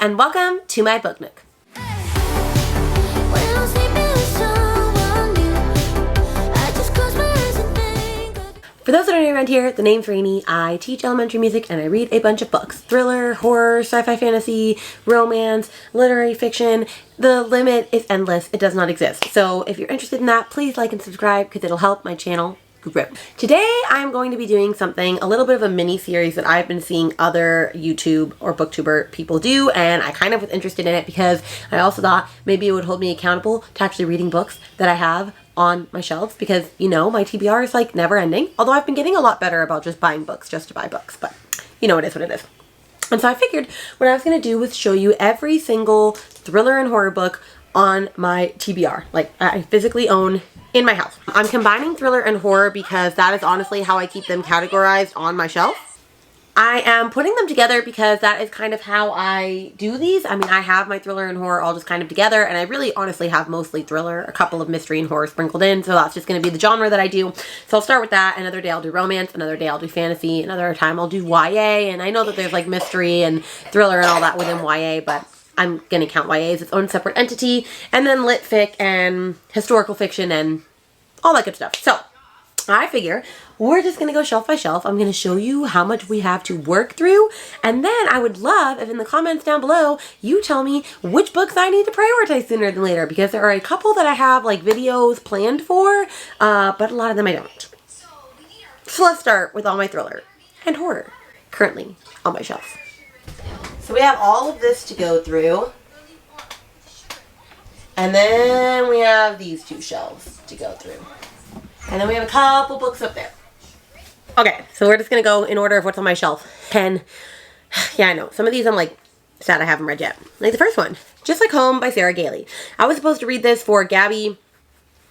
and welcome to my book nook. For those that are new around here, the name's Rainy. I teach elementary music and I read a bunch of books. Thriller, horror, sci-fi fantasy, romance, literary fiction. The limit is endless. It does not exist. So if you're interested in that, please like and subscribe because it'll help my channel grow. Today I'm going to be doing something, a little bit of a mini series that I've been seeing other YouTube or booktuber people do, and I kind of was interested in it because I also thought maybe it would hold me accountable to actually reading books that I have on my shelves, because you know my TBR is like never ending, although I've been getting a lot better about just buying books just to buy books, but you know, it is what it is. And so I figured what I was going to do was show you every single thriller and horror book on my TBR, like I physically own in my house. I'm combining thriller and horror because that is honestly how I keep them categorized on my shelf. I am putting them together because that is kind of how I do these. I mean, I have my thriller and horror all just kind of together, and I really honestly have mostly thriller, a couple of mystery and horror sprinkled in, so that's just going to be the genre that I do. So I'll start with that. Another day I'll do romance, another day I'll do fantasy, another time I'll do YA, and I know that there's like mystery and thriller and all that within YA, but I'm going to count YA as its own separate entity, and then lit fic and historical fiction and all that good stuff. So I figure we're just going to go shelf by shelf. I'm going to show you how much we have to work through. And then I would love if in the comments down below, you tell me which books I need to prioritize sooner than later, because there are a couple that I have like videos planned for, but a lot of them I don't. So let's start with all my thriller and horror currently on my shelf. So we have all of this to go through. And then we have these two shelves to go through. And then we have a couple books up there. Okay, so we're just going to go in order of what's on my shelf. And yeah, I know. Some of these I'm like sad I haven't read yet. Like the first one, Just Like Home by Sarah Gailey. I was supposed to read this for Gabby,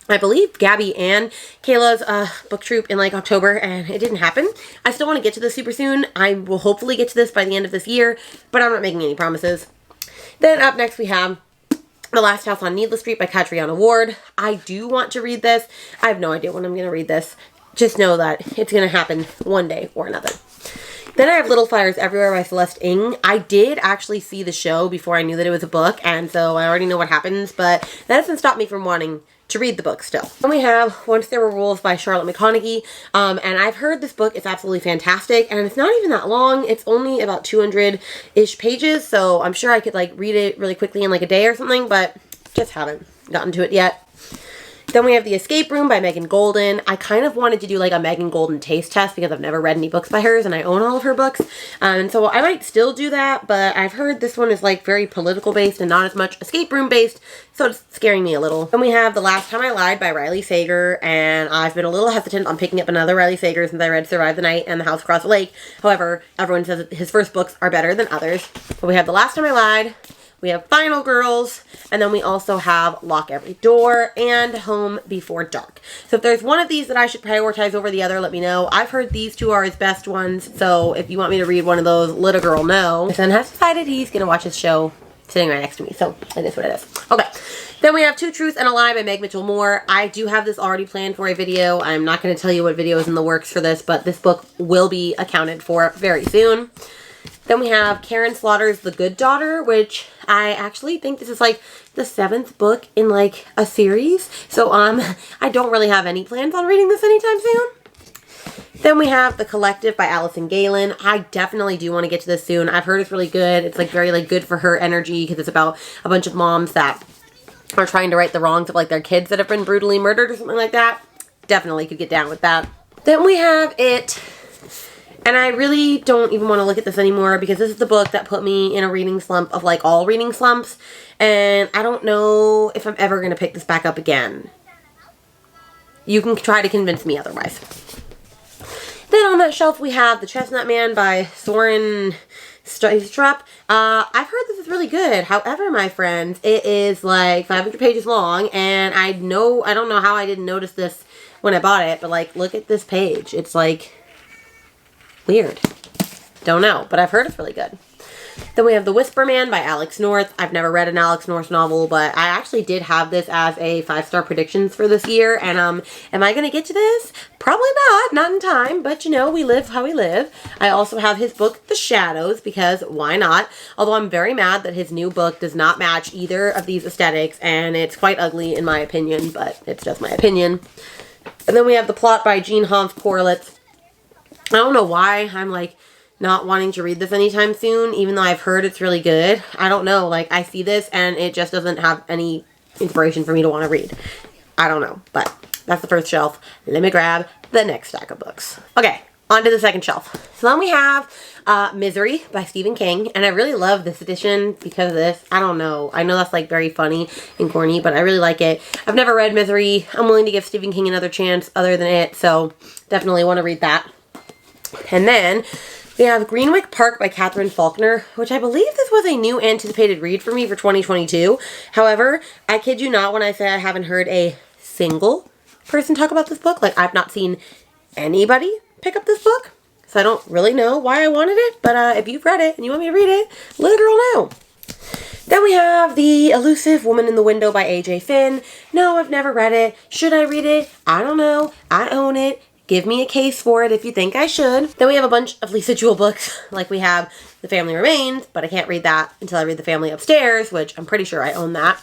I believe Gabby and Kayla's book troop in like October, and it didn't happen. I still want to get to this super soon. I will hopefully get to this by the end of this year, but I'm not making any promises. Then up next we have The Last House on Needless Street by Catriona Ward. I do want to read this. I have no idea when I'm going to read this. Just know that it's going to happen one day or another. Then I have Little Fires Everywhere by Celeste Ng. I did actually see the show before I knew that it was a book, and so I already know what happens, but that doesn't stop me from wanting to read the book still. Then we have Once There Were Wolves by Charlotte McConaughey, and I've heard this book is absolutely fantastic, and it's not even that long. It's only about 200-ish pages, so I'm sure I could like read it really quickly in like a day or something, but just haven't gotten to it yet. Then we have The Escape Room by Megan Golden. I kind of wanted to do like a Megan Golden taste test because I've never read any books by hers and I own all of her books. And so I might still do that, but I've heard this one is like very political based and not as much escape room based, so it's scaring me a little. Then we have The Last Time I Lied by Riley Sager, and I've been a little hesitant on picking up another Riley Sager since I read Survive the Night and The House Across the Lake. However, everyone says that his first books are better than others. But we have The Last Time I Lied, we have Final Girls, and then we also have Lock Every Door and Home Before Dark. So if there's one of these that I should prioritize over the other, let me know. I've heard these two are his best ones, so if you want me to read one of those, let a girl know. My son has decided he's going to watch his show sitting right next to me, so it is what it is. Okay, then we have Two Truths and a Lie by Meg Mitchell Moore. I do have this already planned for a video. I'm not going to tell you what video is in the works for this, but this book will be accounted for very soon. Then we have Karen Slaughter's The Good Daughter, which I actually think this is like the 7th book in like a series. So I don't really have any plans on reading this anytime soon. Then we have The Collective by Allison Galen. I definitely do want to get to this soon. I've heard it's really good. It's like very like good for her energy because it's about a bunch of moms that are trying to right the wrongs of like their kids that have been brutally murdered or something like that. Definitely could get down with that. Then we have It. And I really don't even want to look at this anymore because this is the book that put me in a reading slump of like all reading slumps. And I don't know if I'm ever going to pick this back up again. You can try to convince me otherwise. Then on that shelf we have The Chestnut Man by Soren Strupp. I've heard this is really good. However, my friends, it is like 500 pages long. And I don't know how I didn't notice this when I bought it. But like, look at this page. It's like weird. Don't know, but I've heard it's really good. Then we have The Whisper Man by Alex North. I've never read an Alex North novel, but I actually did have this as a 5-star predictions for this year. And am I going to get to this? Probably not in time, but you know, we live how we live. I also have his book, The Shadows, because why not? Although I'm very mad that his new book does not match either of these aesthetics, and it's quite ugly in my opinion, but it's just my opinion. And then we have The Plot by Jean Hanff Corlitz. I don't know why I'm like not wanting to read this anytime soon, even though I've heard it's really good. I don't know, like I see this and it just doesn't have any inspiration for me to want to read. I don't know, but that's the first shelf. Let me grab the next stack of books. Okay, on to the second shelf. So then we have Misery by Stephen King, and I really love this edition because of this. I don't know. I know that's like very funny and corny, but I really like it. I've never read Misery. I'm willing to give Stephen King another chance other than it, so definitely want to read that. And then we have Greenwick Park by Catherine Faulkner, which I believe this was a new anticipated read for me for 2022. However, I kid you not when I say I haven't heard a single person talk about this book. Like, I've not seen anybody pick up this book, so I don't really know why I wanted it. But if you've read it and you want me to read it, let a girl know. Then we have The Elusive Woman in the Window by A.J. Finn. No, I've never read it. Should I read it? I don't know. I own it. Give me a case for it if you think I should. Then we have a bunch of Lisa Jewell books. Like we have The Family Remains, but I can't read that until I read The Family Upstairs, which I'm pretty sure I own that.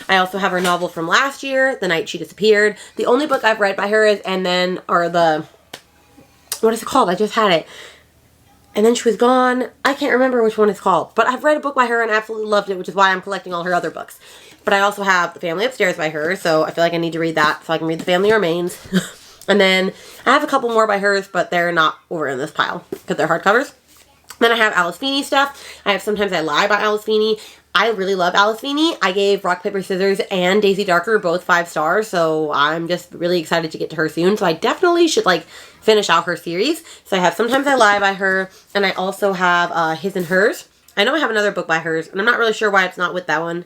I also have her novel from last year, The Night She Disappeared. The only book I've read by her is, what is it called? I just had it. And then she was gone. I can't remember which one it's called. But I've read a book by her and absolutely loved it, which is why I'm collecting all her other books. But I also have The Family Upstairs by her, so I feel like I need to read that so I can read The Family Remains. And then I have a couple more by hers, but they're not over in this pile because they're hardcovers. Then I have Alice Feeney stuff. I have Sometimes I Lie by Alice Feeney. I really love Alice Feeney. I gave Rock, Paper, Scissors and Daisy Darker both 5 stars, so I'm just really excited to get to her soon. So I definitely should like finish out her series. So I have Sometimes I Lie by her, and I also have His and Hers. I know I have another book by hers, and I'm not really sure why it's not with that one,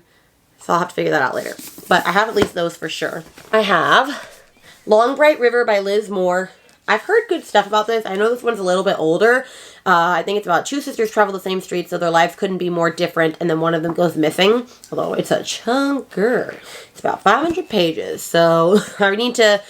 so I'll have to figure that out later. But I have at least those for sure. I have Long Bright River by Liz Moore. I've heard good stuff about this. I know this one's a little bit older. I think it's about 2 sisters travel the same street, so their lives couldn't be more different, and then one of them goes missing. Although it's a chunker. It's about 500 pages, so I need to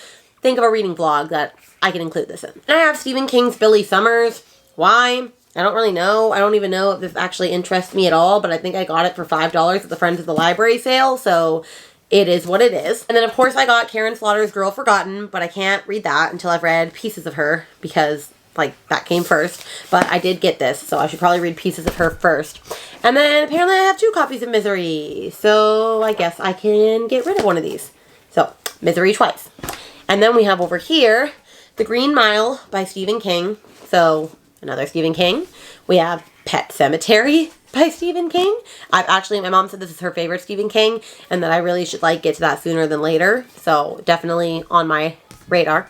think of a reading vlog that I can include this in. And I have Stephen King's Billy Summers. Why? I don't really know. I don't even know if this actually interests me at all, but I think I got it for $5 at the Friends of the Library sale, so it is what it is. And then, of course, I got Karen Slaughter's Girl Forgotten, but I can't read that until I've read pieces of her because, like, that came first. But I did get this, so I should probably read pieces of her first. And then, apparently, I have 2 copies of Misery, so I guess I can get rid of one of these. So, Misery twice. And then we have over here The Green Mile by Stephen King. So, another Stephen King. We have Pet Sematary by Stephen King. My mom said this is her favorite Stephen King, and that I really should like get to that sooner than later. So definitely on my radar.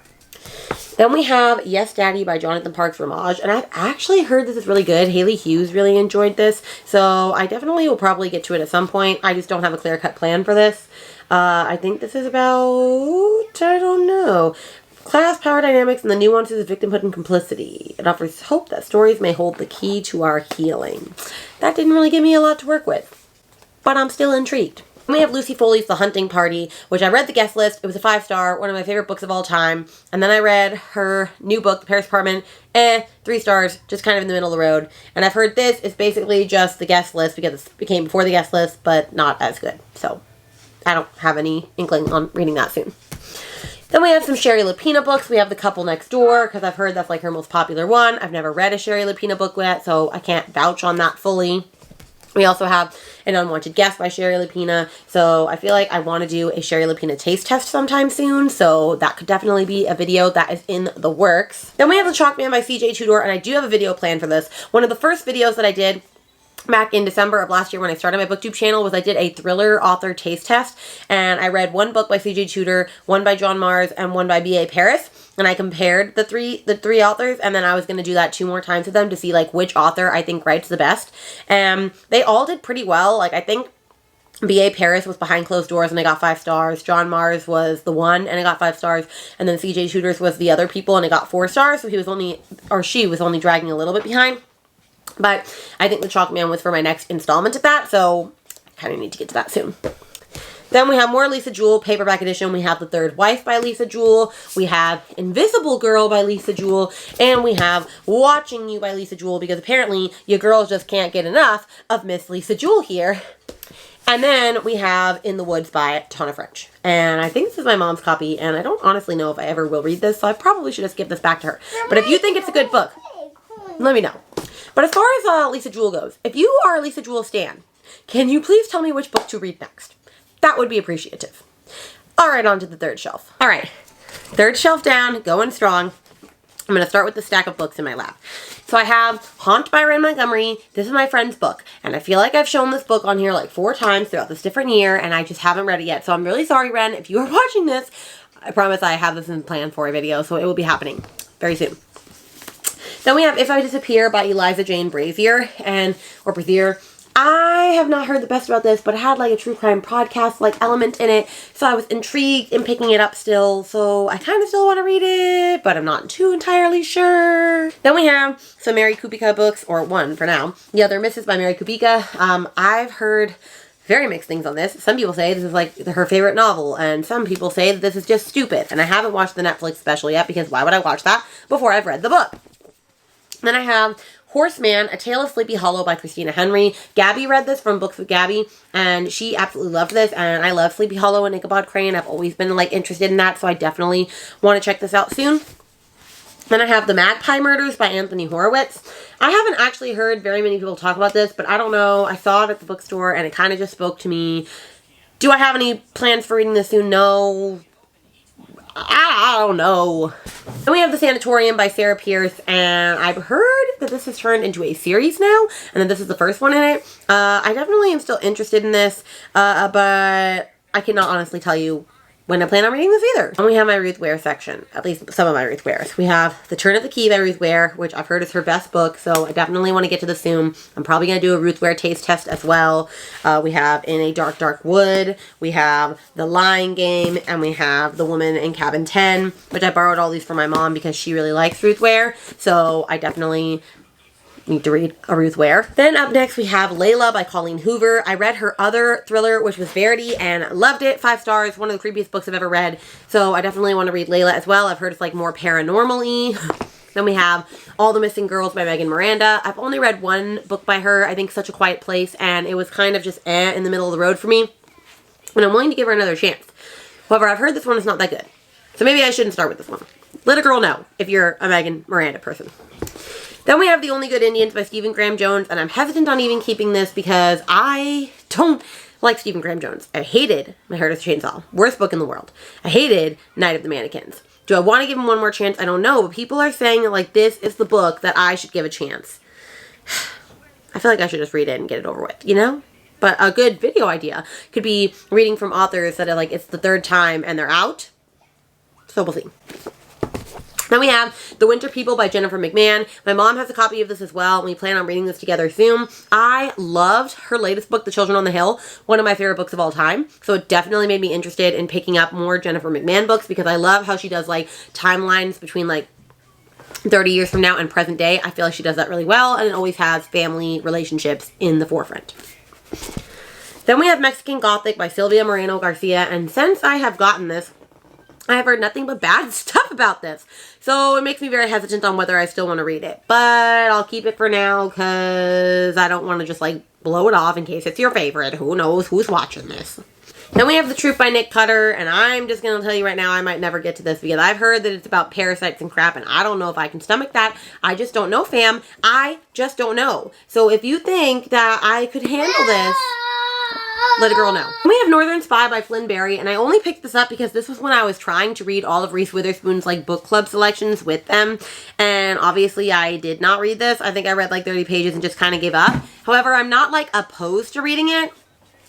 Then we have Yes Daddy by Jonathan Parks Ramage, and I've actually heard this is really good. Haley Hughes really enjoyed this, so I definitely will probably get to it at some point. I just don't have a clear-cut plan for this. I think this is about, I don't know, class, power dynamics, and the nuances of victimhood and complicity. It offers hope that stories may hold the key to our healing. That didn't really give me a lot to work with, but I'm still intrigued. Then we have Lucy Foley's The Hunting Party, which I read the guest list. It was a 5-star, one of my favorite books of all time. And then I read her new book, The Paris Apartment, 3 stars, just kind of in the middle of the road. And I've heard this is basically just the guest list because it came before the guest list, but not as good. So I don't have any inkling on reading that soon. Then we have some Sherry Lapina books. We have The Couple Next Door, because I've heard that's like her most popular one. I've never read a Sherry Lapina book yet, so I can't vouch on that fully. We also have An Unwanted Guest by Sherry Lapina, so I feel like I want to do a Sherry Lapina taste test sometime soon, so that could definitely be a video that is in the works. Then we have The Chalk Man by CJ Tudor, and I do have a video planned for this. One of the first videos that I did back in December of last year when I started my booktube channel was I did a thriller author taste test, and I read 1 book by CJ Tudor, 1 by John Mars, and 1 by B.A. Paris, and I compared the three authors, and then I was going to do that 2 more times with them to see like which author I think writes the best. And they all did pretty well. Like, I think B.A. Paris was Behind Closed Doors and I got 5 stars. John Mars was The One and I got 5 stars. And then CJ Tudor's was The Other People and I got 4 stars. So he was only, or she was only dragging a little bit behind. But I think The Chalk Man was for my next installment of that, so I kind of need to get to that soon. Then we have more Lisa Jewell, paperback edition. We have The Third Wife by Lisa Jewell. We have Invisible Girl by Lisa Jewell. And we have Watching You by Lisa Jewell, because apparently you girls just can't get enough of Miss Lisa Jewell here. And then we have In the Woods by Tana French. And I think this is my mom's copy, and I don't honestly know if I ever will read this, so I probably should just give this back to her. But if you think it's a good book, let me know. But as far as Lisa Jewell goes, if you are a Lisa Jewell stan, can you please tell me which book to read next? That would be appreciative. All right, on to the third shelf. All right, third shelf down, going strong. I'm going to start with the stack of books in my lap. So I have Haunt by Ren Montgomery. This is my friend's book, and I feel like I've shown this book on here like 4 times throughout this different year, and I just haven't read it yet. So I'm really sorry, Ren. If you are watching this, I promise I have this in plan for a video, so it will be happening very soon. Then we have If I Disappear by Eliza Jane Brazier, or Brazier. I have not heard the best about this, but it had like a true crime podcast like element in it, so I was intrigued in picking it up still, so I kind of still want to read it, but I'm not too entirely sure. Then we have some Mary Kubica books, or one for now. The Other Misses by Mary Kubica. I've heard very mixed things on this. Some people say this is like her favorite novel, and some people say that this is just stupid, and I haven't watched the Netflix special yet, because why would I watch that before I've read the book? Then I have Horseman, A Tale of Sleepy Hollow by Christina Henry. Gabby read this from Books with Gabby, and she absolutely loved this, and I love Sleepy Hollow and Ichabod Crane. I've always been like interested in that, so I definitely want to check this out soon. Then I have The Magpie Murders by Anthony Horowitz. I haven't actually heard very many people talk about this, but I don't know. I saw it at the bookstore, and it kind of just spoke to me. Do I have any plans for reading this soon? No. I don't know. Then we have The Sanatorium by Sarah Pierce, and I've heard that this has turned into a series now, and that this is the first one in it. I definitely am still interested in this, but I cannot honestly tell you when I plan on reading this either. And we have my Ruth Ware section, at least some of my Ruth Wares. We have The Turn of the Key by Ruth Ware, which I've heard is her best book, so I definitely want to get to this soon. I'm probably going to do a Ruth Ware taste test as well. We have In a Dark, Dark Wood, we have The Lying Game, and we have The Woman in Cabin 10, which I borrowed all these from my mom because she really likes Ruth Ware, so I definitely need to read a Ruth Ware. Then up next we have Layla by Colleen Hoover. I read her other thriller, which was Verity, and loved it. 5 stars, one of the creepiest books I've ever read. So I definitely want to read Layla as well. I've heard it's like more paranormal-y. Then we have All the Missing Girls by Megan Miranda. I've only read one book by her, I think Such a Quiet Place, and it was kind of just in the middle of the road for me. And I'm willing to give her another chance. However, I've heard this one is not that good. So maybe I shouldn't start with this one. Let a girl know if you're a Megan Miranda person. Then we have The Only Good Indians by Stephen Graham Jones, and I'm hesitant on even keeping this because I don't like Stephen Graham Jones. I hated My Heart is a Chainsaw. Worst book in the world. I hated Night of the Mannequins. Do I want to give him one more chance? I don't know, but people are saying that like this is the book that I should give a chance. I feel like I should just read it and get it over with, you know? But a good video idea could be reading from authors that are like, it's the 3rd time and they're out. So we'll see. Then we have The Winter People by Jennifer McMahon. My mom has a copy of this as well, and we plan on reading this together soon. I loved her latest book, The Children on the Hill, one of my favorite books of all time. So it definitely made me interested in picking up more Jennifer McMahon books because I love how she does like timelines between like 30 years from now and present day. I feel like she does that really well, and it always has family relationships in the forefront. Then we have Mexican Gothic by Silvia Moreno Garcia, and since I have gotten this, I have heard nothing but bad stuff about this. So it makes me very hesitant on whether I still want to read it. But I'll keep it for now because I don't want to just like blow it off in case it's your favorite. Who knows who's watching this. Then we have The Truth by Nick Cutter, and I'm just going to tell you right now I might never get to this because I've heard that it's about parasites and crap, and I don't know if I can stomach that. I just don't know, fam. I just don't know. So if you think that I could handle this, let a girl know. We have Northern Spy by Flynn Barry, and I only picked this up because this was when I was trying to read all of Reese Witherspoon's like book club selections with them, and obviously I did not read this. I think I read like 30 pages and just kind of gave up. However, I'm not like opposed to reading it.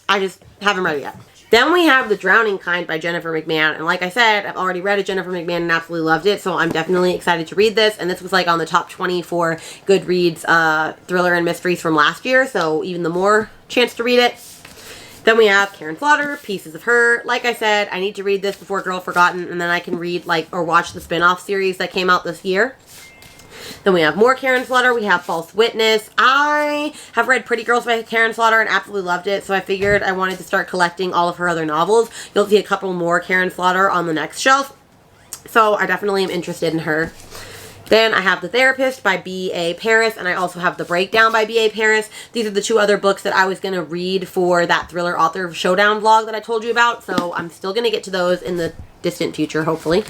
I just haven't read it yet. Then we have The Drowning Kind by Jennifer McMahon, and like I said, I've already read it, Jennifer McMahon, and absolutely loved it, so I'm definitely excited to read this, and this was like on the top 20 for Goodreads thriller and mysteries from last year, so even the more chance to read it. Then we have Karen Slaughter, Pieces of Her. Like I said, I need to read this before Girl Forgotten, and then I can read like or watch the spin-off series that came out this year. Then we have more Karen Slaughter. We have False Witness. I have read Pretty Girls by Karen Slaughter and absolutely loved it. So I figured I wanted to start collecting all of her other novels. You'll see a couple more Karen Slaughter on the next shelf. So I definitely am interested in her. Then I have The Therapist by B.A. Paris, and I also have The Breakdown by B.A. Paris. These are the two other books that I was going to read for that thriller author showdown vlog that I told you about, so I'm still going to get to those in the distant future, hopefully.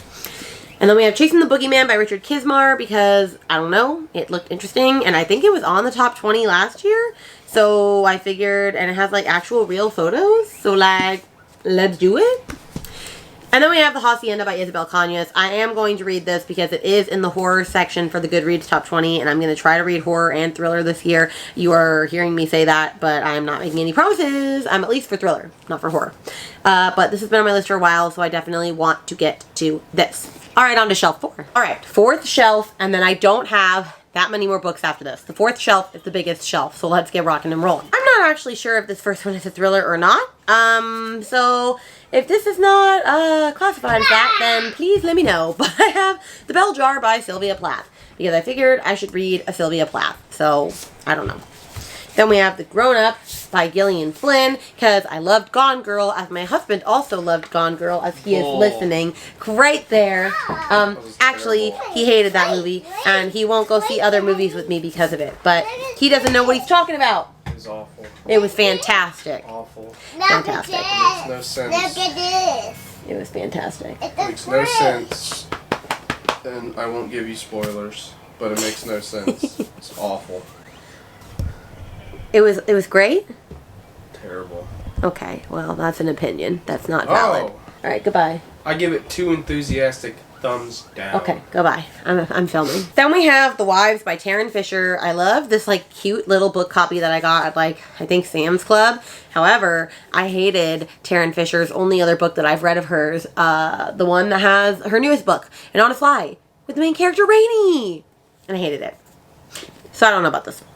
And then we have Chasing the Boogeyman by Richard Kismar because, I don't know, it looked interesting, and I think it was on the top 20 last year, so I figured, and it has like actual real photos, so like, let's do it. And then we have The Hacienda by Isabel Cañas. I am going to read this because it is in the horror section for the Goodreads Top 20, and I'm going to try to read horror and thriller this year. You are hearing me say that, but I'm not making any promises. I'm at least for thriller, not for horror. But this has been on my list for a while, so I definitely want to get to this. All right, on to shelf 4. All right, 4th shelf, and then I don't have that many more books after this. The 4th shelf is the biggest shelf, so let's get rocking and rolling. I'm not actually sure if this first one is a thriller or not. So if this is not classified as that, then please let me know. But I have The Bell Jar by Sylvia Plath because I figured I should read a Sylvia Plath. So I don't know. Then we have The Grown Up by Gillian Flynn because I loved Gone Girl, as my husband also loved Gone Girl, as he is listening right there. Actually, he hated that movie, and he won't go see other movies with me because of it. But he doesn't know what he's talking about. It was awful. It was fantastic. Awful. Fantastic. It makes no sense. Look at this. It was fantastic. It's It makes no sense. And I won't give you spoilers, but it makes no sense. It's awful. It was great? Terrible. Okay, well, that's an opinion. That's not valid. Oh. Alright, goodbye. I give it 2 enthusiastic thumbs down. Okay, goodbye. I'm filming. Then we have The Wives by Taryn Fisher. I love this like cute little book copy that I got at like, I think Sam's Club. However, I hated Taryn Fisher's only other book that I've read of hers. The one that has her newest book, An Honest Lie, with the main character Rainy. And I hated it. So I don't know about this one.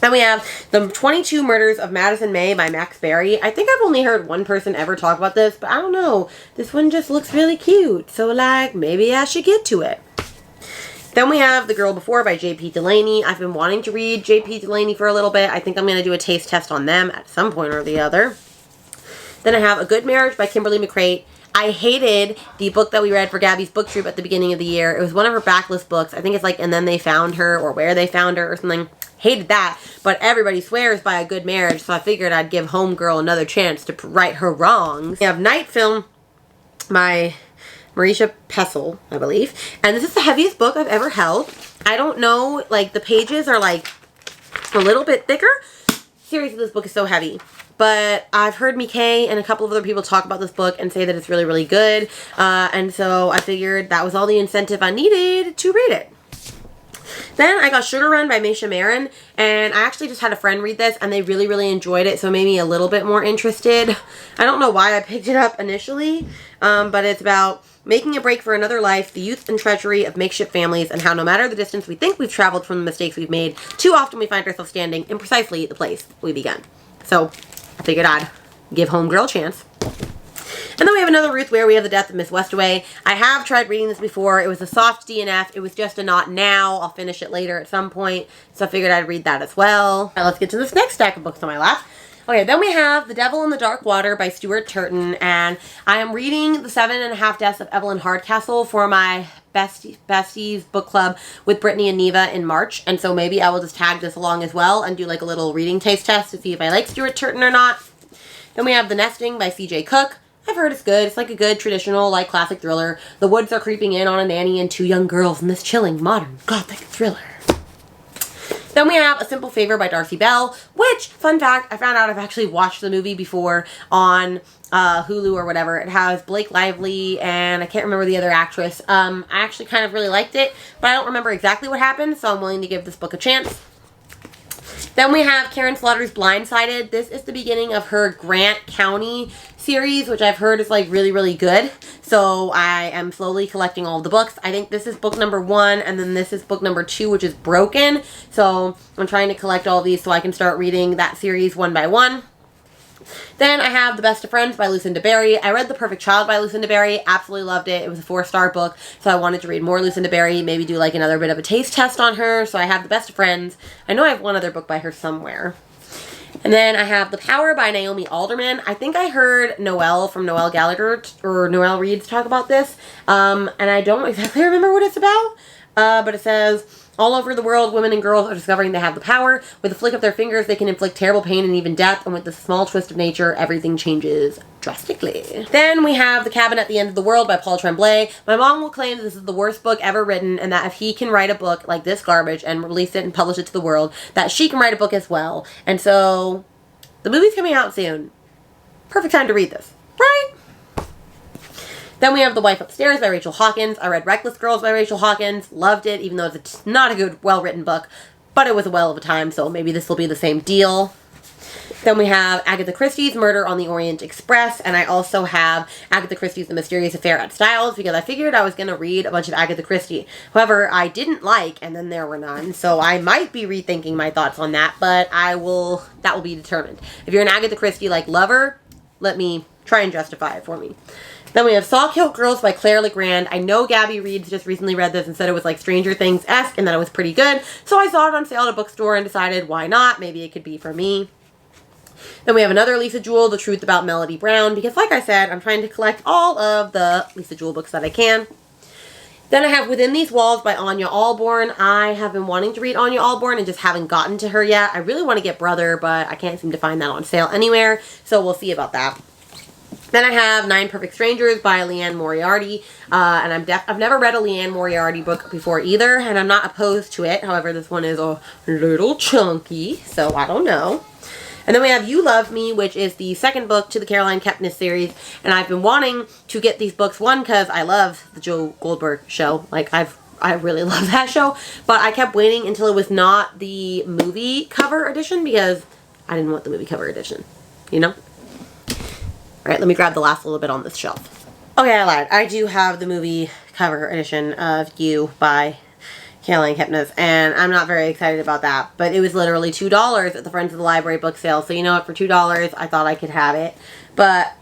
Then we have The 22 Murders of Madison May by Max Berry. I think I've only heard one person ever talk about this, but I don't know. This one just looks really cute. So, like, maybe I should get to it. Then we have The Girl Before by J.P. Delaney. I've been wanting to read J.P. Delaney for a little bit. I think I'm going to do a taste test on them at some point or the other. Then I have A Good Marriage by Kimberly McCreight. I hated the book that we read for Gabby's book troop at the beginning of the year. It was one of her backlist books. I think it's like And Then They Found Her or Where They Found Her or something. Hated that, but everybody swears by A Good Marriage, so I figured I'd give Homegirl another chance to right her wrongs. We have Night Film by Marisha Pessel, I believe. And this is the heaviest book I've ever held. I don't know, like, the pages are, like, a little bit thicker. Seriously, this book is so heavy. But I've heard Mikay and a couple of other people talk about this book and say that it's really, really good. And so I figured that was all the incentive I needed to read it. Then I got Sugar Run by Maisha Marin, and I actually just had a friend read this, and they really, really enjoyed it, so it made me a little bit more interested. I don't know why I picked it up initially, but it's about making a break for another life, the youth and treachery of makeshift families, and how no matter the distance we think we've traveled from the mistakes we've made, too often we find ourselves standing in precisely the place we began. So I figured I'd give Homegirl a chance. And then we have another Ruth Ware. We have The Death of Miss Westaway. I have tried reading this before. It was a soft DNF. It was just a not now. I'll finish it later at some point. So I figured I'd read that as well. All right, let's get to this next stack of books on my lap. Okay, then we have The Devil in the Dark Water by Stuart Turton. And I am reading The 7.5 Deaths of Evelyn Hardcastle for my besties book club with Brittany and Neva in March. And so maybe I will just tag this along as well and do like a little reading taste test to see if I like Stuart Turton or not. Then we have The Nesting by C.J. Cook. I've heard it's good. It's like a good traditional, like, classic thriller. The woods are creeping in on a nanny and 2 young girls in this chilling, modern, gothic thriller. Then we have A Simple Favor by Darcy Bell, which, fun fact, I found out I've actually watched the movie before on Hulu or whatever. It has Blake Lively and I can't remember the other actress. I actually kind of really liked it, but I don't remember exactly what happened, so I'm willing to give this book a chance. Then we have Karen Slaughter's Blindsided. This is the beginning of her Grant County series, which I've heard is like really, really good. So I am slowly collecting all of the books. I think this is book number 1, and then this is book number 2, which is Broken. So I'm trying to collect all of these so I can start reading that series one by one. Then I have The Best of Friends by Lucinda Berry. I read The Perfect Child by Lucinda Berry. Absolutely loved it. It was a 4-star book, so I wanted to read more Lucinda Berry, maybe do like another bit of a taste test on her. So I have The Best of Friends. I know I have one other book by her somewhere. And then I have The Power by Naomi Alderman. I think I heard Noelle from Noelle Gallagher or Noelle Reads talk about this. And I don't exactly remember what it's about. But it says, all over the world, women and girls are discovering they have the power. With a flick of their fingers, they can inflict terrible pain and even death. And with this small twist of nature, everything changes drastically. Then we have The Cabin at the End of the World by Paul Tremblay. My mom will claim this is the worst book ever written, and that if he can write a book like this garbage and release it and publish it to the world, that she can write a book as well. And so, the movie's coming out soon. Perfect time to read this, right? Then we have The Wife Upstairs by Rachel Hawkins. I read Reckless Girls by Rachel Hawkins. Loved it, even though it's not a good, well-written book. But it was a well of a time, so maybe this will be the same deal. Then we have Agatha Christie's Murder on the Orient Express. And I also have Agatha Christie's The Mysterious Affair at Styles, because I figured I was going to read a bunch of Agatha Christie. However, I didn't like, and then there were none. So I might be rethinking my thoughts on that, but that will be determined. If you're an Agatha Christie lover, let me try and justify it for me. Then we have Sawkill Girls by Claire Legrand. I know Gabby Reads just recently read this and said it was like Stranger Things-esque and that it was pretty good. So I saw it on sale at a bookstore and decided, why not? Maybe it could be for me. Then we have another Lisa Jewell, The Truth About Melody Brown. Because like I said, I'm trying to collect all of the Lisa Jewell books that I can. Then I have Within These Walls by Anya Allborn. I have been wanting to read Anya Allborn and just haven't gotten to her yet. I really want to get Brother, but I can't seem to find that on sale anywhere. So we'll see about that. Then I have 9 Perfect Strangers by Leanne Moriarty, and I've never read a Leanne Moriarty book before either, and I'm not opposed to it. However, this one is a little chunky, so I don't know. And then we have You Love Me, which is the second book to the Caroline Kepnes series, and I've been wanting to get these books, one, because I love the Joe Goldberg show. Like, I really love that show, but I kept waiting until it was not the movie cover edition, because I didn't want the movie cover edition, you know? Alright, let me grab the last little bit on this shelf. Okay, I lied. I do have the movie cover edition of You by Caroline Kepnes, and I'm not very excited about that. But it was literally $2 at the Friends of the Library book sale, so you know what, for $2, I thought I could have it. But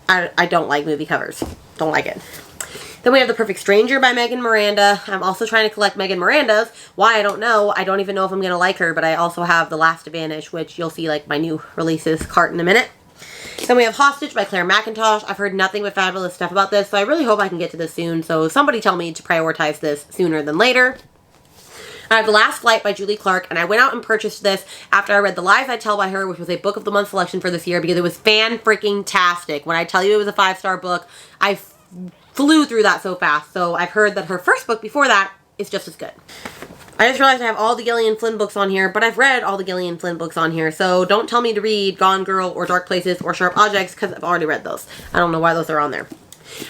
I don't like movie covers. Don't like it. Then we have The Perfect Stranger by Megan Miranda. I'm also trying to collect Megan Miranda's. Why, I don't know. I don't even know if I'm going to like her, but I also have The Last to Vanish, which you'll see like my new releases cart in a minute. Then we have Hostage by Claire McIntosh. I've heard nothing but fabulous stuff about this, so I really hope I can get to this soon. So somebody tell me to prioritize this sooner than later. I have The Last Flight by Julie Clark, and I went out and purchased this after I read The Lies I Tell by her, which was a Book of the Month selection for this year, because it was fan-freaking-tastic. When I tell you it was a 5-star book, I flew through that so fast. So I've heard that her first book before that is just as good. I just realized I have all the Gillian Flynn books on here, but I've read all the Gillian Flynn books on here, so don't tell me to read Gone Girl or Dark Places or Sharp Objects, because I've already read those. I don't know why those are on there.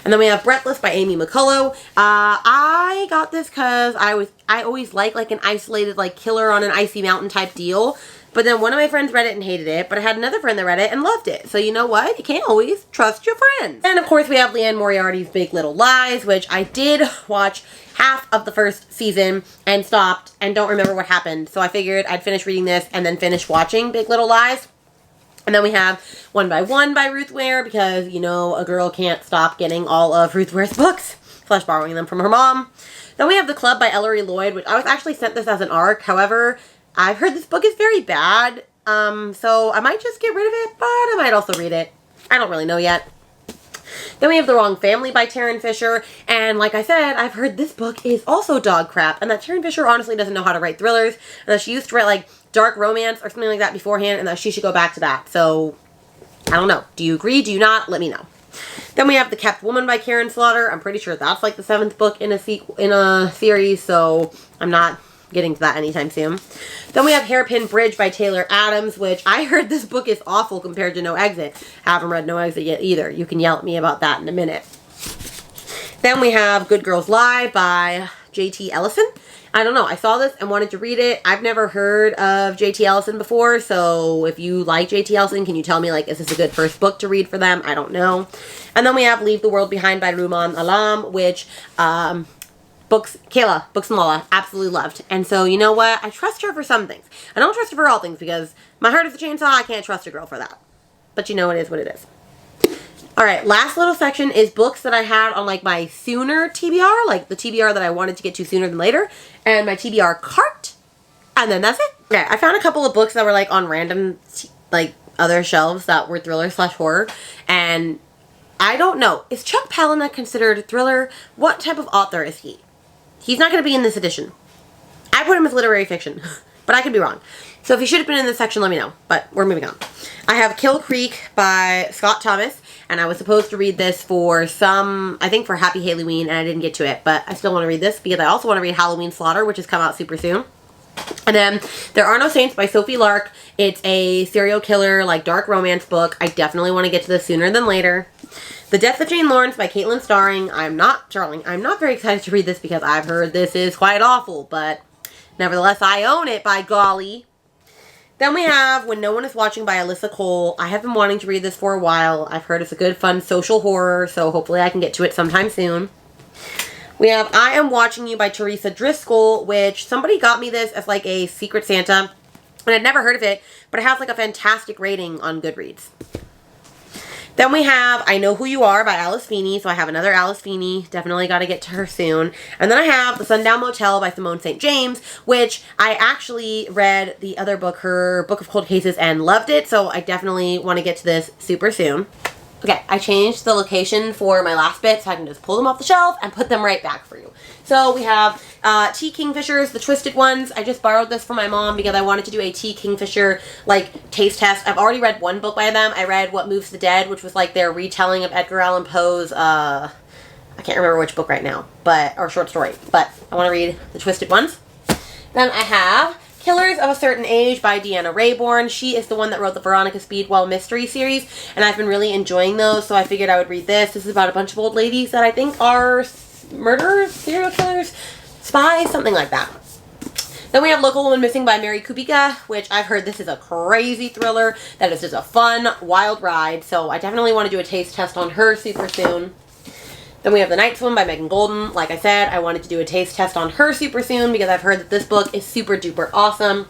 And then we have Breathless by Amy McCullough. I got this because I always like an isolated killer on an icy mountain type deal. But then one of my friends read it and hated it, but I had another friend that read it and loved it. So you know what? You can't always trust your friends. And of course we have Leanne Moriarty's Big Little Lies, which I did watch half of the first season and stopped and don't remember what happened. So I figured I'd finish reading this and then finish watching Big Little Lies. And then we have One by One by Ruth Ware, because, you know, a girl can't stop getting all of Ruth Ware's books, / borrowing them from her mom. Then we have The Club by Ellery Lloyd, which I was actually sent this as an ARC. However, I've heard this book is very bad, so I might just get rid of it, but I might also read it. I don't really know yet. Then we have The Wrong Family by Taryn Fisher, and like I said, I've heard this book is also dog crap, and that Taryn Fisher honestly doesn't know how to write thrillers, and that she used to write dark romance or something like that beforehand, and that she should go back to that. So, I don't know. Do you agree? Do you not? Let me know. Then we have The Kept Woman by Karen Slaughter. I'm pretty sure that's the 7th book in a series, so I'm not getting to that anytime soon. Then we have Hairpin Bridge by Taylor Adams, which I heard this book is awful compared to No Exit. Haven't read No Exit yet either. You can yell at me about that in a minute. Then we have Good Girls Lie by J.T. Ellison. I don't know. I saw this and wanted to read it. I've never heard of J.T. Ellison before, so if you like J.T. Ellison, can you tell me, is this a good first book to read for them? I don't know. And then we have Leave the World Behind by Rumaan Alam, which, Kayla, Books and Lola, absolutely loved. And so, you know what? I trust her for some things. I don't trust her for all things, because my heart is a chainsaw. I can't trust a girl for that. but you know it is what it is. Alright, last little section is books that I had on like my sooner TBR, like the TBR that I wanted to get to sooner than later, and my TBR cart, and then that's it. Okay, I found a couple of books that were like on random like other shelves that were thriller/horror, and I don't know, is Chuck Palahniuk considered a thriller? What type of author is he? He's not going to be in this edition. I put him as literary fiction, but I could be wrong. So if he should have been in this section, let me know. But we're moving on. I have Kill Creek by Scott Thomas, and I was supposed to read this for I think for Happy Halloween, and I didn't get to it. But I still want to read this because I also want to read Halloween Slaughter, which has come out super soon. And then There Are No Saints by Sophie Lark. It's a serial killer, like, dark romance book. I definitely want to get to this sooner than later. The Death of Jane Lawrence by Caitlin Starling. I'm not very excited to read this because I've heard this is quite awful, but nevertheless, I own it, by golly. Then we have When No One Is Watching by Alyssa Cole. I have been wanting to read this for a while. I've heard it's a good, fun social horror, so hopefully I can get to it sometime soon. We have I Am Watching You by Teresa Driscoll, which somebody got me this as like a Secret Santa, and I'd never heard of it, but it has like a fantastic rating on Goodreads. Then we have I Know Who You Are by Alice Feeney, so I have another Alice Feeney. Definitely got to get to her soon. And then I have The Sundown Motel by Simone St. James, which I actually read the other book, her Book of Cold Cases, and loved it, so I definitely want to get to this super soon. Okay, I changed the location for my last bit so I can just pull them off the shelf and put them right back for you. So we have T. Kingfishers, the Twisted Ones. I just borrowed this from my mom because I wanted to do a T. Kingfisher, like, taste test. I've already read one book by them. I read What Moves the Dead, which was, like, their retelling of Edgar Allan Poe's, I can't remember which book right now, or short story. But I want to read The Twisted Ones. Then I have Killers of a Certain Age by Deanna Raybourn. She is the one that wrote the Veronica Speedwell mystery series, and I've been really enjoying those, so I figured I would read this. This is about a bunch of old ladies that I think are murderers, serial killers, spies, something like that. Then we have Local Woman Missing by Mary Kubica, which I've heard this is a crazy thriller that is just a fun, wild ride, so I definitely want to do a taste test on her super soon. Then we have The Night Swim by Megan Golden. Like I said, I wanted to do a taste test on her super soon because I've heard that this book is super duper awesome.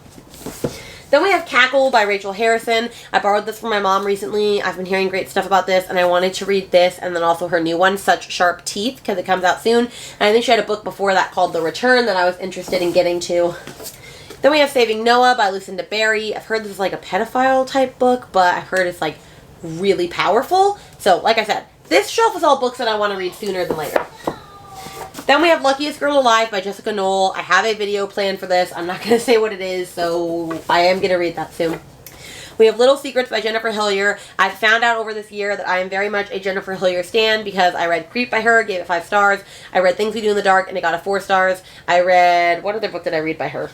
Then we have Cackle by Rachel Harrison. I borrowed this from my mom recently. I've been hearing great stuff about this, and I wanted to read this and then also her new one, Such Sharp Teeth, because it comes out soon. And I think she had a book before that called The Return that I was interested in getting to. Then we have Saving Noah by Lucinda Berry. I've heard this is like a pedophile type book, but I've heard it's like really powerful. So, like I said, this shelf is all books that I want to read sooner than later. Then we have Luckiest Girl Alive by Jessica Knoll. I have a video planned for this. I'm not going to say what it is, so I am going to read that soon. We have Little Secrets by Jennifer Hillier. I've found out over this year that I am very much a Jennifer Hillier stan because I read Creep by her, gave it 5 stars. I read Things We Do in the Dark, and it got a 4 stars. I read, what other book did I read by her?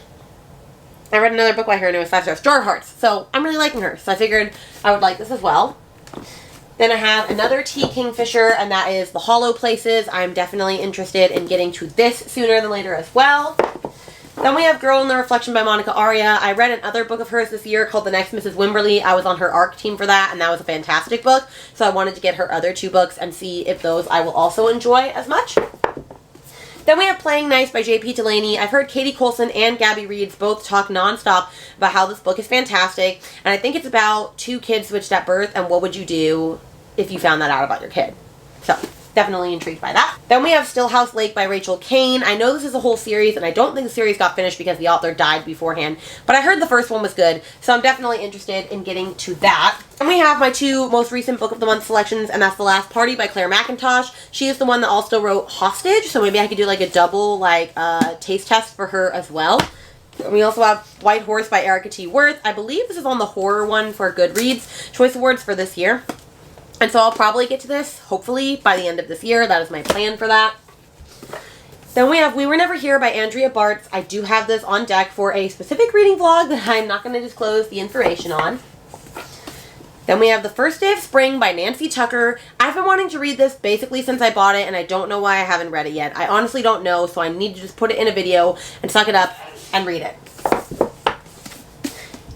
I read another book by her, and it was 5 stars. Jar of Hearts. So I'm really liking her, so I figured I would like this as well. Then I have another T. Kingfisher, and that is The Hollow Places. I'm definitely interested in getting to this sooner than later as well. Then we have Girl in the Reflection by Monica Aria. I read another book of hers this year called The Next Mrs. Wimberly. I was on her ARC team for that, and that was a fantastic book. So I wanted to get her other 2 books and see if those I will also enjoy as much. Then we have Playing Nice by J.P. Delaney. I've heard Katie Coulson and Gabby Reeds both talk nonstop about how this book is fantastic. And I think it's about 2 kids switched at birth and what would you do if you found that out about your kid. So, definitely intrigued by that. Then we have Stillhouse Lake by Rachel Kane. I know this is a whole series, and I don't think the series got finished because the author died beforehand, but I heard the first one was good, so I'm definitely interested in getting to that. And we have my 2 most recent Book of the Month selections, and that's The Last Party by Claire McIntosh. She is the one that also wrote Hostage, so maybe I could do like a double taste test for her as well. And we also have White Horse by Erica T. Worth. I believe this is on the horror one for Goodreads Choice Awards for this year. And so I'll probably get to this, hopefully, by the end of this year. That is my plan for that. Then we have We Were Never Here by Andrea Bartz. I do have this on deck for a specific reading vlog that I'm not going to disclose the information on. Then we have The First Day of Spring by Nancy Tucker. I've been wanting to read this basically since I bought it, and I don't know why I haven't read it yet. I honestly don't know, so I need to just put it in a video and suck it up and read it.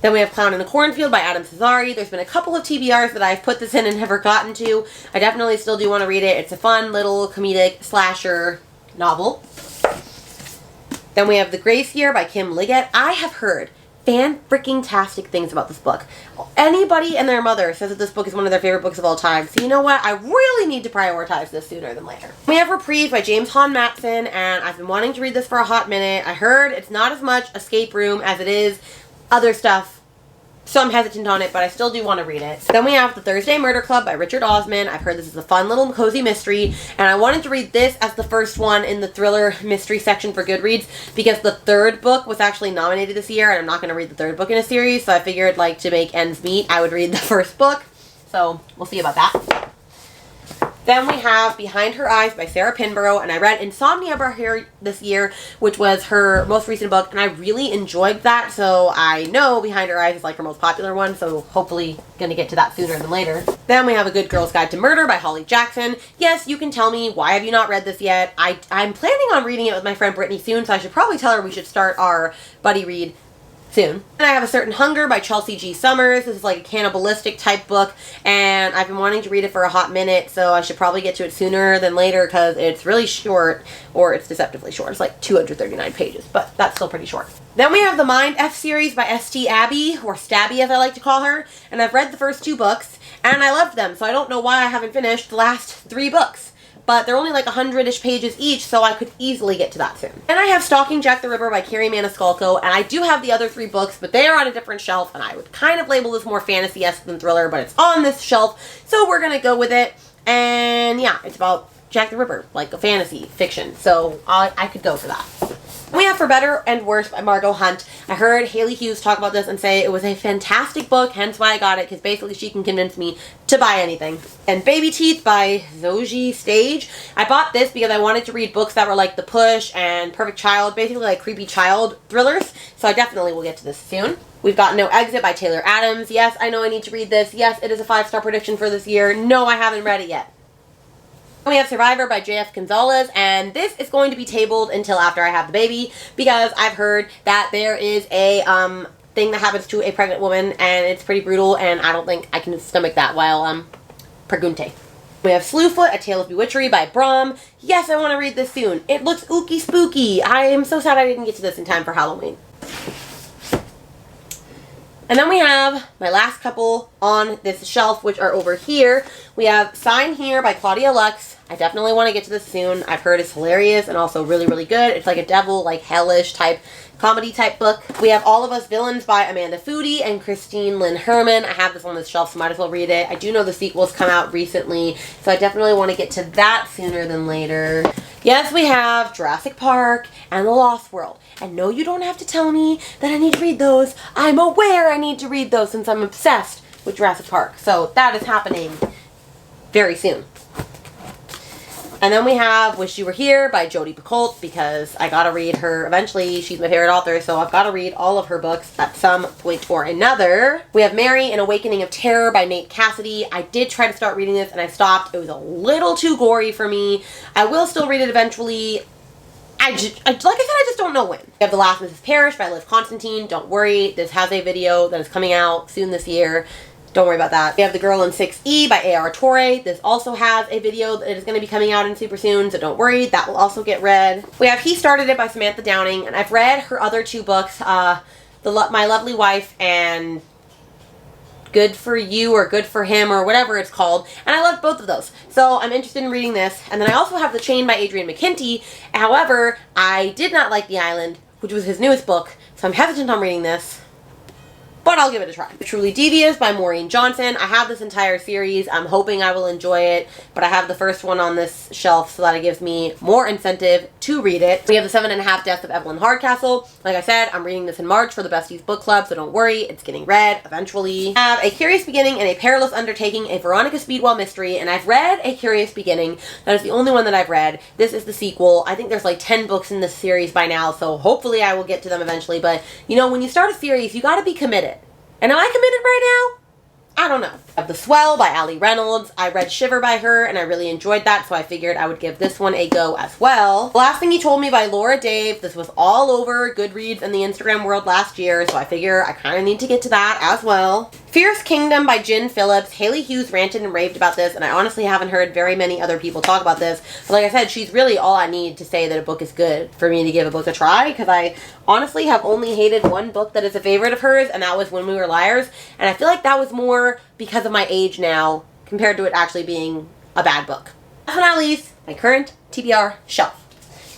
Then we have Clown in a Cornfield by Adam Cesari. There's been a couple of TBRs that I've put this in and never gotten to. I definitely still do want to read it. It's a fun little comedic slasher novel. Then we have The Grace Year by Kim Liggett. I have heard fan-freaking-tastic things about this book. Anybody and their mother says that this book is one of their favorite books of all time. So you know what? I really need to prioritize this sooner than later. We have Reprieve by James Hahn Matson, and I've been wanting to read this for a hot minute. I heard it's not as much escape room as it is other stuff, so I'm hesitant on it, but I still do want to read it. Then we have The Thursday Murder Club by Richard Osman. I've heard this is a fun little cozy mystery, and I wanted to read this as the first one in the thriller mystery section for Goodreads because the third book was actually nominated this year, and I'm not going to read the third book in a series, so I figured, like, to make ends meet, I would read the first book. So we'll see about that. Then we have Behind Her Eyes by Sarah Pinborough, and I read Insomnia by her this year, which was her most recent book, and I really enjoyed that, so I know Behind Her Eyes is like her most popular one, so hopefully gonna get to that sooner than later. Then we have A Good Girl's Guide to Murder by Holly Jackson. Yes, you can tell me, why have you not read this yet? I'm planning on reading it with my friend Brittany soon, so I should probably tell her we should start our buddy read soon. And I have A Certain Hunger by Chelsea G. Summers. This is like a cannibalistic type book, and I've been wanting to read it for a hot minute, so I should probably get to it sooner than later because it's really short, or it's deceptively short. It's like 239 pages, but that's still pretty short. Then we have the Mind F series by S.T. Abby, or Stabby as I like to call her, and I've read the first 2 books, and I loved them, so I don't know why I haven't finished the last 3 books. But they're only like 100-ish pages each, so I could easily get to that soon. And I have Stalking Jack the Ripper by Carrie Maniscalco, and I do have the other 3 books, but they are on a different shelf, and I would kind of label this more fantasy-esque than thriller, but it's on this shelf, so we're gonna go with it. And yeah, it's about Jack the Ripper, like a fantasy fiction, so I could go for that. We have For Better and Worse by Margot Hunt. I heard Haley Hughes talk about this and say it was a fantastic book, hence why I got it, because basically she can convince me to buy anything. And Baby Teeth by Zoji Stage. I bought this because I wanted to read books that were like The Push and Perfect Child, basically like creepy child thrillers, so I definitely will get to this soon. We've got No Exit by Taylor Adams. Yes, I know I need to read this. Yes, it is a 5-star prediction for this year. No, I haven't read it yet. We have Survivor by J.F. Gonzalez, and this is going to be tabled until after I have the baby, because I've heard that there is a thing that happens to a pregnant woman, and it's pretty brutal, and I don't think I can stomach that while pregunte. We have Slewfoot, A Tale of Bewitchery by Brom. Yes, I want to read this soon. It looks ooky spooky. I am so sad I didn't get to this in time for Halloween. And then we have my last couple on this shelf, which are over here. We have Sign Here by Claudia Lux. I definitely want to get to this soon. I've heard it's hilarious and also really, really good. It's like a devil, like hellish type, comedy type book. We have All of Us Villains by Amanda Foody and Christine Lynn Herman. I have this on this shelf, so might as well read it. I do know the sequel's come out recently, so I definitely want to get to that sooner than later. Yes, we have Jurassic Park and The Lost World. And no, you don't have to tell me that I need to read those. I'm aware I need to read those since I'm obsessed with Jurassic Park. So that is happening very soon. And then we have Wish You Were Here by Jodi Picoult, because I gotta read her eventually. She's my favorite author, so I've gotta read all of her books at some point or another. We have Mary, An Awakening of Terror by Nate Cassidy. I did try to start reading this and I stopped. It was a little too gory for me. I will still read it eventually. Like I said, I just don't know when. We have The Last Mrs. Parrish by Liv Constantine. Don't worry, this has a video that is coming out soon this year. Don't worry about that. We have The Girl in 6E by A.R. Torre. This also has a video that is going to be coming out in super soon, so don't worry, that will also get read. We have He Started It by Samantha Downing, and I've read her other 2 books, My Lovely Wife and Good for You or Good for Him or whatever it's called, and I loved both of those, so I'm interested in reading this. And then I also have The Chain by Adrian McKinty. However, I did not like The Island, which was his newest book, so I'm hesitant on reading this, but I'll give it a try. Truly Devious by Maureen Johnson. I have this entire series. I'm hoping I will enjoy it, but I have the first one on this shelf, so that it gives me more incentive to read it. We have The 7.5 Deaths of Evelyn Hardcastle. Like I said, I'm reading this in March for the Besties Book Club, so don't worry, it's getting read eventually. I have A Curious Beginning and A Perilous Undertaking, a Veronica Speedwell mystery, and I've read A Curious Beginning. That is the only one that I've read. This is the sequel. I think there's like 10 books in this series by now, so hopefully I will get to them eventually, but you know, when you start a series, you gotta be committed. And am I committed right now? I don't know. I have The Swell by Ali Reynolds. I read Shiver by her and I really enjoyed that, so I figured I would give this one a go as well. The Last Thing You Told Me by Laura Dave. This was all over Goodreads and the Instagram world last year, so I figure I kind of need to get to that as well. Fierce Kingdom by Jen Phillips. Haley Hughes ranted and raved about this, and I honestly haven't heard very many other people talk about this. But like I said, she's really all I need to say that a book is good for me to give a book a try, because I honestly have only hated one book that is a favorite of hers, and that was When We Were Liars. And I feel like that was more because of my age now compared to it actually being a bad book. Last but not least, my current TBR shelf.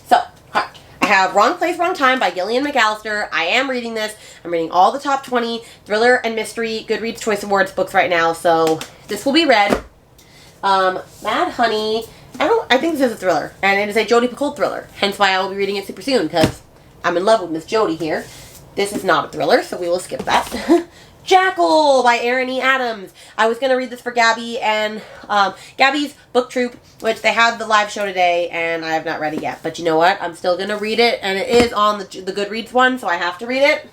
So, I have Wrong Place, Wrong Time by Gillian McAllister. I am reading this. I'm reading all the top 20 thriller and mystery Goodreads Choice Awards books right now, so this will be read. Mad Honey, I think this is a thriller, and it is a Jodi Picoult thriller, hence why I will be reading it super soon, because I'm in love with Miss Jodi here. This is not a thriller, so we will skip that. Jackal by Erin E. Adams. I was going to read this for Gabby and Gabby's book troupe, which they had the live show today, and I have not read it yet. But you know what? I'm still going to read it, and it is on the Goodreads one, so I have to read it.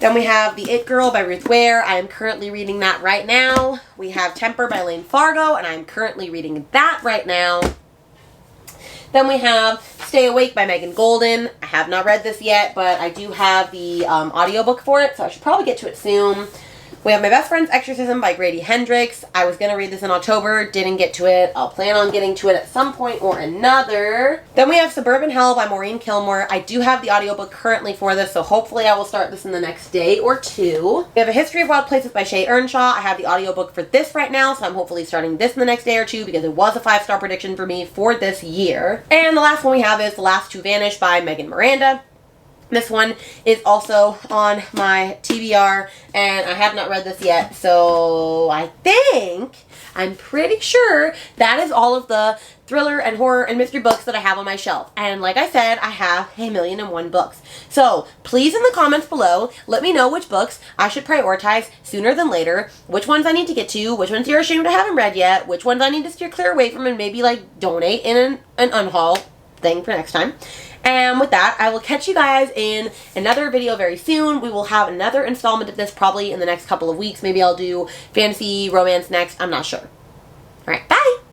Then we have The It Girl by Ruth Ware. I am currently reading that right now. We have Temper by Lane Fargo, and I am currently reading that right now. Then we have Stay Awake by Megan Golden. I have not read this yet, but I do have the audiobook for it, so I should probably get to it soon. We have My Best Friend's Exorcism by Grady Hendrix. I was going to read this in October, didn't get to it. I'll plan on getting to it at some point or another. Then we have Suburban Hell by Maureen Kilmore. I do have the audiobook currently for this, so hopefully I will start this in the next day or two. We have A History of Wild Places by Shay Earnshaw. I have the audiobook for this right now, so I'm hopefully starting this in the next day or two, because it was a 5-star prediction for me for this year. And the last one we have is The Last to Vanish by Megan Miranda. This one is also on my TBR, and I have not read this yet, so I'm pretty sure that is all of the thriller and horror and mystery books that I have on my shelf. And like I said, I have 1,000,001 books. So please in the comments below, let me know which books I should prioritize sooner than later, which ones I need to get to, which ones you're ashamed I haven't read yet, which ones I need to steer clear away from and maybe like donate in an unhaul thing for next time. And with that, I will catch you guys in another video very soon. We will have another installment of this probably in the next couple of weeks. Maybe I'll do fantasy romance next. I'm not sure. All right, bye!